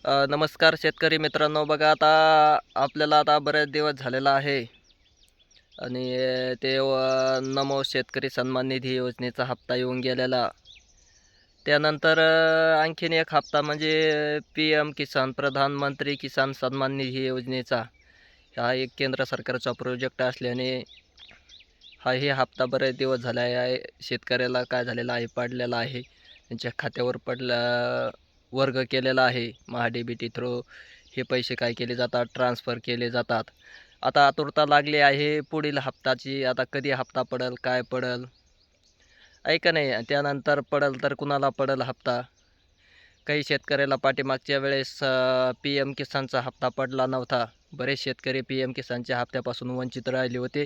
नमस्कार शेतकरी मित्रांनो. बघा आता आपल्याला आता बरेच दिवस झालेला आहे आणि नमो शेतकरी सन्मान निधी योजनेचा हप्ता येऊन गेलेला. त्यानंतर आणखीन एक हप्ता म्हणजे PM किसान प्रधानमंत्री किसान सन्मान निधी योजनेचा. हा एक केंद्र सरकारचा प्रोजेक्ट असल्याने हाही हप्ता बरेच दिवस झाला आहे. शेतकऱ्याला काय झालेला आहे, पडलेला आहे. त्यांच्या खात्यावर वर्ग केलेला आहे. महा-डी-बी-टी थ्रू हे पैसे काय केले जातात, ट्रान्सफर केले जातात. आता आतुरता लागली आहे पुढील हप्त्याची. आता कधी हप्ता पडेल, काय पडेल, आहे का नाही. त्यानंतर पडेल तर कुणाला पडेल हप्ता. काही शेतकऱ्याला पाठीमागच्या वेळेस PM किसानचा हप्ता पडला नव्हता. बरेच शेतकरी PM किसानच्या हप्त्यापासून वंचित राहिले होते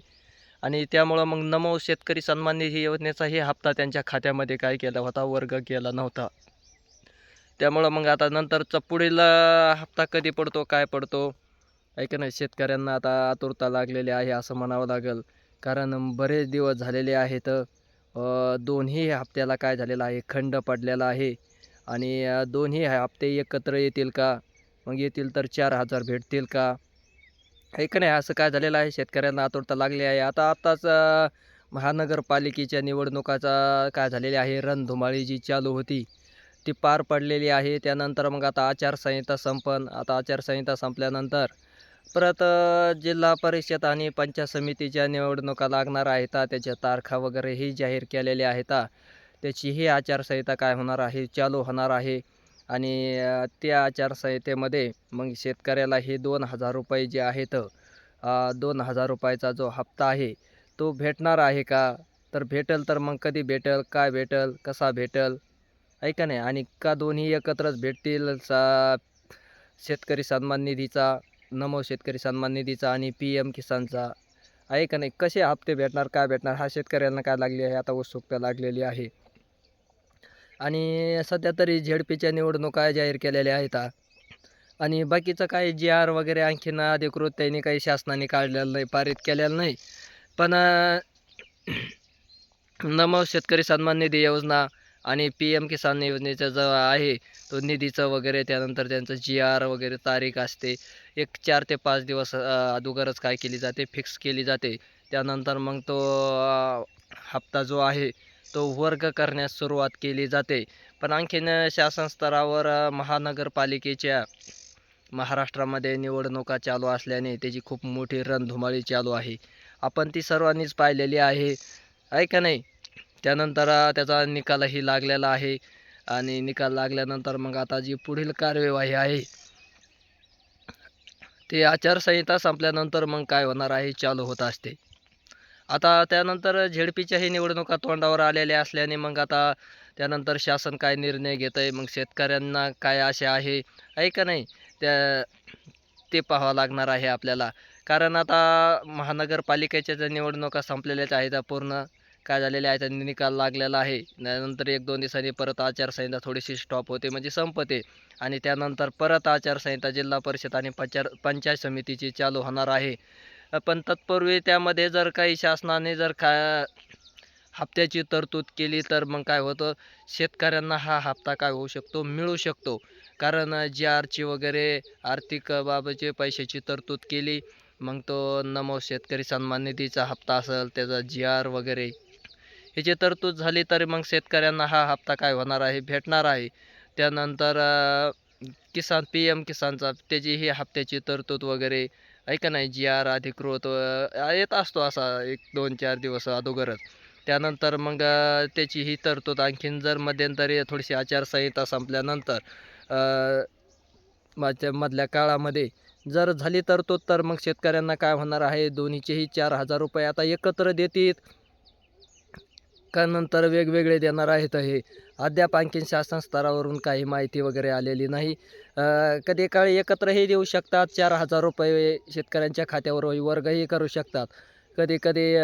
आणि त्यामुळं मग नमो शेतकरी सन्मान निधी योजनेचाही हप्ता त्यांच्या खात्यामध्ये काय केला होता, वर्ग केला नव्हता. त्यामुळं मग आता नंतरचा पुढील हप्ता कधी पडतो, काय पडतो, आहे का नाही. शेतकऱ्यांना आता आतुरता लागलेली आहे असं म्हणावं लागेल. कारण बरेच दिवस झालेले आहेत. दोन्ही हप्त्याला काय झालेलं आहे, खंड पडलेला आहे आणि दोन्ही हप्ते एकत्र येतील का? मग येतील तर 4,000 भेटतील का? आहे का नाही. असं काय झालेलं आहे, शेतकऱ्यांना आतुरता लागली आहे. आताच महानगरपालिकेच्या निवडणुकाचा काय झालेली आहे, रणधुमाळी जी चालू होती ती पार पडलेली आहे. त्यानंतर मग आता आचारसंहिता आता आचारसंहिता संपल्यानंतर परत जिल्हा परिषद आणि पंचायत समितीच्या निवडणुका लागणार आहेत. त्याच्या तारखा वगैरेही जाहीर केलेल्या आहेत. त्याचीही आचारसंहिता काय होणार आहे, चालू होणार आहे आणि त्या आचारसंहितेमध्ये मग शेतकऱ्याला हे 2,000 रुपये जे आहेत, 2,000 रुपयाचा जो हप्ता आहे तो भेटणार आहे का? तर भेटेल तर मग कधी भेटेल, काय भेटेल, कसा भेटेल, आहे का नाही. आणि का दोन्ही एकत्रच भेटतील, शेतकरी सन्मान निधीचा, नमो शेतकरी सन्मान निधीचा आणि PM किसानचा, आहे का नाही. कसे हप्ते भेटणार, काय भेटणार, हा शेतकऱ्यांना काय लागली आहे, आता उत्सुकता लागलेली आहे. आणि सध्या तरी झेडपीच्या निवडणुका जाहीर केलेल्या आहेत. आणि बाकीचं काही GR वगैरे आणखीन अधिकृत त्यांनी काही शासनाने काढलेलं नाही, पारित केलेलं नाही. पण नमो शेतकरी सन्मान निधी योजना आणि PM किसान योजनेचा जो आहे तो निधीचं वगैरे, त्यानंतर त्यांचं GR वगैरे तारीख असते. एक 4 ते 5 दिवस अगोदरच काय केली जाते, फिक्स केली जाते. त्यानंतर मग तो हप्ता जो आहे तो वर्ग करण्यास सुरुवात केली जाते. पण आणखीन शासन स्तरावर महानगरपालिकेच्या महाराष्ट्रामध्ये निवडणुका चालू असल्याने त्याची खूप मोठी रणधुमाळी चालू आहे. आपण ती सर्वांनीच पाहिलेली आहे, आहे का नाही. त्यानंतर त्याचा निकालही लागलेला आहे आणि निकाल लागल्यानंतर मग आता जी पुढील कार्यवाही आहे ते आचारसंहिता संपल्यानंतर मग काय होणार आहे, चालू होत असते. आता त्यानंतर झेडपीच्याही निवडणुका तोंडावर आलेल्या असल्याने मग आता त्यानंतर शासन काय निर्णय घेतं आहे, मग शेतकऱ्यांना काय आशा आहे का नाही, ते पाहावं लागणार आहे आपल्याला. कारण आता महानगरपालिकेच्या ज्या निवडणुका संपलेल्याच आहेत, पूर्ण काय झालेल्या आहेत, निकाल लागलेला आहे. त्यानंतर 1-2 दिवसांनी परत आचारसंहिता थोडीशी स्टॉप होते, म्हणजे संपते आणि त्यानंतर परत आचारसंहिता जिल्हा परिषद आणि पंचायत समितीची चालू होणार आहे. पण तत्पूर्वी त्यामध्ये जर काही शासनाने जर हप्त्याची तरतूद केली तर मग काय होतं, शेतकऱ्यांना हा हप्ता काय होऊ शकतो, मिळू शकतो. कारण GRची वगैरे आर्थिक बाबतचे पैशाची तरतूद केली, मग तो नमो शेतकरी सन्मान निधीचा हप्ता असेल, त्याचा GR वगैरे ह्याची तरतूद झाली तर मग शेतकऱ्यांना हा हप्ता काय होणार आहे, भेटणार आहे. त्यानंतर PM किसानचा त्याचीही हप्त्याची तरतूद वगैरे, आहे का नाही, GR अधिकृत येत असतो असा 1-2-4 दिवस अगोदरच. त्यानंतर मग त्याची ही तरतूद आणखीन जर मध्यंतरी थोडीशी आचारसंहिता संपल्यानंतर मधल्या काळामध्ये जर झाली तरतूद, तर मग शेतकऱ्यांना काय होणार आहे, दोन्हीचेही 4,000 रुपये आता एकत्र देतील का नंतर वेगवेगळे देणार आहेत, हे अद्याप आणखीन शासन स्तरावरून काही माहिती वगैरे आलेली नाही. कधी काळी एकत्रही देऊ शकतात, 4,000 रुपये शेतकऱ्यांच्या खात्यावर वर्गही करू शकतात. कधी कधी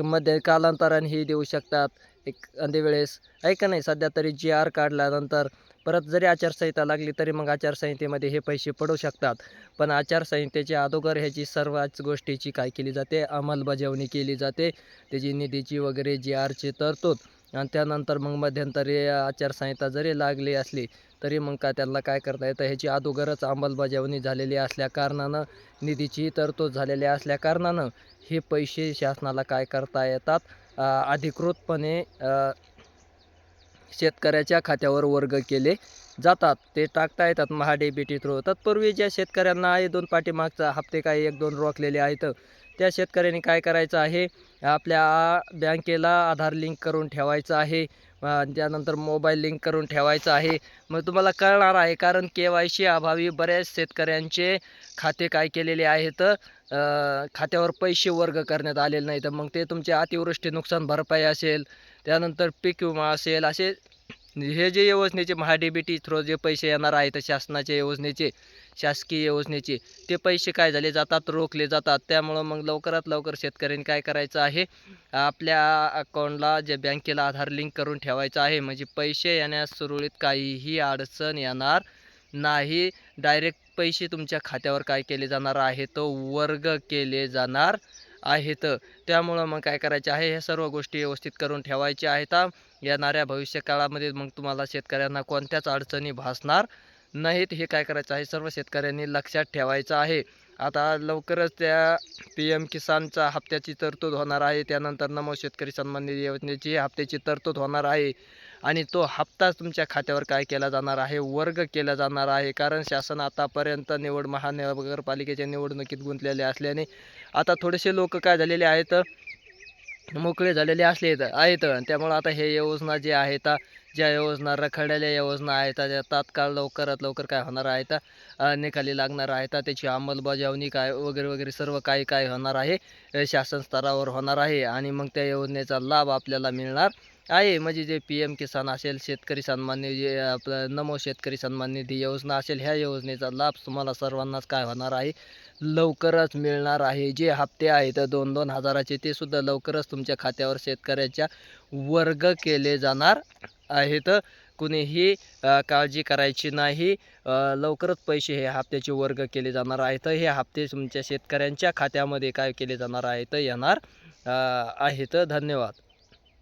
मध्ये कालांतरानेही देऊ शकतात एखाद्या वेळेस, आहे का नाही. सध्या तरी GR काढल्यानंतर परत जरी आचारसंहिता लागली तरी मग आचारसंहितेमध्ये हे पैसे पडू शकतात. पण आचारसंहितेच्या अगोदर ह्याची सर्वच गोष्टीची काय केली जाते, अंमलबजावणी केली जाते. त्याची निधीची वगैरे GRची तरतूद आणि त्यानंतर मग मध्यंतरी आचारसंहिता जरी लागली असली तरी मग काय त्यांना काय करता येतं, ह्याची अगोदरच अंमलबजावणी झालेली असल्याकारणानं, निधीची तरतूद झालेली असल्याकारणानं हे पैसे शासनाला काय करता येतात, अधिकृतपणे शेतकऱ्याच्या खात्यावर वर्ग केले जातात. ते टाकता येतात महा-डी-बी-टी थ्रू. तत्पूर्वी ज्या शेतकऱ्यांना आहे 2 पाठीमागचा हप्ते काही 1-2 रोखलेले आहेत, त्या शेतकऱ्यांनी काय करायचं आहे, आपल्या बँकेला आधार लिंक करून ठेवायचं आहे. त्यानंतर मोबाईल लिंक करून ठेवायचं आहे. मग तुम्हाला कळणार आहे, कारण के-वाय-सी अभावी बऱ्याच शेतकऱ्यांचे खाते काय केलेले आहेत, खात्यावर पैसे वर्ग करण्यात आलेले नाहीत. मग ते तुमचे अतिवृष्टी नुकसान भरपाई असेल, त्यानंतर पीक विमा असेल, असे हे जे योजनेचे महा-डी-बी-टी थ्रू जे पैसे येणार आहेत शासनाच्या योजनेचे, शासकीय योजनेचे, ते पैसे काय झाले जातात, रोखले जातात. त्यामुळं मग लवकरात लवकर शेतकऱ्यांनी काय करायचं आहे, आपल्या अकाउंटला जे बँकेला आधार लिंक करून ठेवायचं आहे. म्हणजे पैसे येण्यास सुरळीत काहीही अडचण येणार नाही. डायरेक्ट पैसे तुमच्या खात्यावर काय केले जाणार आहेत, वर्ग केले जाणार आहेत. त्यामुळं मग काय करायचे आहे, ह्या सर्व गोष्टी व्यवस्थित करून ठेवायच्या आहेत. येणाऱ्या भविष्यकाळामध्ये मग तुम्हाला शेतकऱ्यांना कोणत्याच अडचणी भासणार नाहीत. हे काय करायचं आहे, सर्व शेतकऱ्यांनी लक्षात ठेवायचं आहे. आता लवकरच त्या PM किसानच्या हप्त्याची तरतूद होणार आहे. त्यानंतर नमो शेतकरी सन्मान निधी योजनेची हप्त्याची तरतूद होणार आहे आणि तो हप्ता तुमच्या खात्यावर काय केला जाणार आहे, वर्ग केला जाणार आहे. कारण शासन आतापर्यंत महानगरपालिकेच्या निवडणुकीत गुंतलेले असल्याने आता थोडेसे लोक काय झालेले आहेत, मोकळे झालेले आहेत. त्यामुळं आता हे योजना जे आहेत, ज्या योजना रखडलेल्या योजना आहेत, त्या तात्काळ लवकरात लवकर काय होणार आहेत, निकाली लागणार आहेत. त्याची अंमलबजावणी काय वगैरे वगैरे सर्व काही काय होणार आहे, शासन स्तरावर होणार आहे आणि मग त्या योजनेचा लाभ आपल्याला मिळणार आहे. म्हणजे जे PM किसान असेल, शेतकरी सन्मान निधी, आपलं नमो शेतकरी सन्मान निधी योजना असेल, ह्या योजनेचा लाभ तुम्हाला सर्वांनाच काय होणार आहे, लवकरच मिळणार आहे. जे हप्ते आहेत 2-2 हजाराचे, ते सुद्धा लवकरच तुमच्या खात्यावर शेतकऱ्याच्या वर्ग केले जाणार आहेत. कुणीही काळजी करायची नाही. लवकरच पैसे हे हप्त्याचे वर्ग केले जाणार आहेत. हे हप्ते तुमच्या शेतकऱ्यांच्या खात्यामध्ये काय केले जाणार आहेत, येणार आहेत. धन्यवाद.